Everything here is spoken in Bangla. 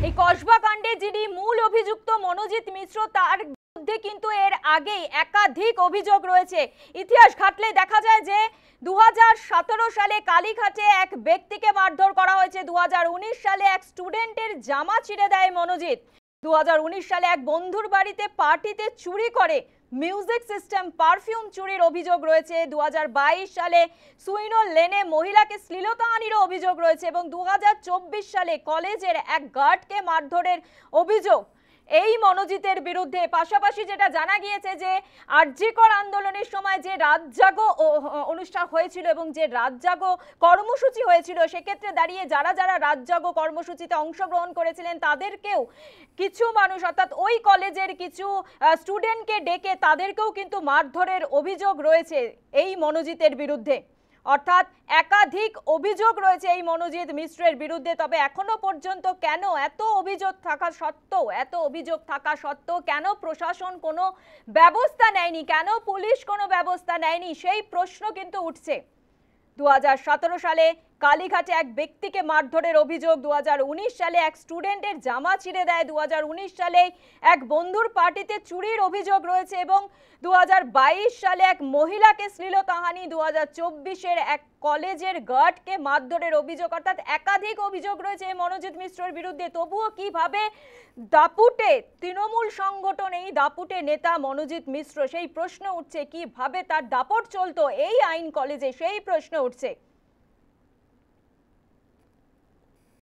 এই কসবা কাণ্ডে যিনি মূল অভিযুক্ত মনোজিৎ মিশ্র তার বিরুদ্ধে কিন্তু এর আগেই একাধিক অভিযোগ রয়েছে। ইতিহাস ঘাটলে দেখা যায় যে 2017 সালে কালীঘাটে এক ব্যক্তিকে মারধর করা হয়েছে। 2019 সালে এক স্টুডেন্টের জামা ছিঁড়ে দেয় মনোজিৎ। 2019 সালে এক বন্ধুর বাড়িতে পার্টিতে চুরি করে মিউজিক সিস্টেম পারফিউম চুরির অভিযোগ রয়েছে। 2022 সালে সুইনো লেনে মহিলাকে শ্লীলতাহানির অভিযোগ রয়েছে এবং 2024 সালে কলেজের এক গার্ডকে মারধরের অভিযোগ এই মনোজিতের বিরুদ্ধে। পাশাপাশি যেটা জানা গিয়েছে যে আরজিকর আন্দোলনের সময় যে রাতজাগো অনুষ্ঠান হয়েছিল এবং যে রাতজাগো কর্মসূচি হয়েছিল, সেক্ষেত্রে দাঁড়িয়ে যারা যারা রাতজাগো কর্মসূচিতে অংশগ্রহণ করেছিলেন তাদেরকেও কিছু মানুষ অর্থাৎ ওই কলেজের কিছু স্টুডেন্টকে ডেকে তাদেরকেও কিন্তু মারধরের অভিযোগ রয়েছে এই মনোজিতের বিরুদ্ধে। অর্থাৎ একাধিক অভিযোগ রয়েছে এই মনোজিৎ মিশ্রের বিরুদ্ধে। তবে এখনো পর্যন্ত কেন এত অভিযোগ থাকা সত্ত্বেও কেন প্রশাসন কোনো ব্যবস্থা নেয়নি, কেন পুলিশ কোনো ব্যবস্থা নেয়নি, সেই প্রশ্ন কিন্তু উঠছে। 2017 সালে কালীঘাটে এক ব্যক্তিকে মারধরের অভিযোগ, 2019 সালে এক স্টুডেন্টের জামা ছিঁড়ে দেয়, 2019 সালে এক বন্ধুর পার্টিতে চুরির অভিযোগ রয়েছে এবং 2022 সালে এক মহিলাকে শ্লীলতাহানি, 2024-এর এক কলেজের গার্ডকে মারধরের অভিযোগ। অর্থাৎ একাধিক অভিযোগ রয়েছে মনোজিৎ মিশ্রের বিরুদ্ধে। তবুও কিভাবে দাপুটে তৃণমূল সংগঠন, এই দাপুটে নেতা মনোজিৎ মিশ্র, সেই প্রশ্ন উঠছে কিভাবে তার দাপট চলতো এই আইন কলেজে, সেই প্রশ্ন উঠছে।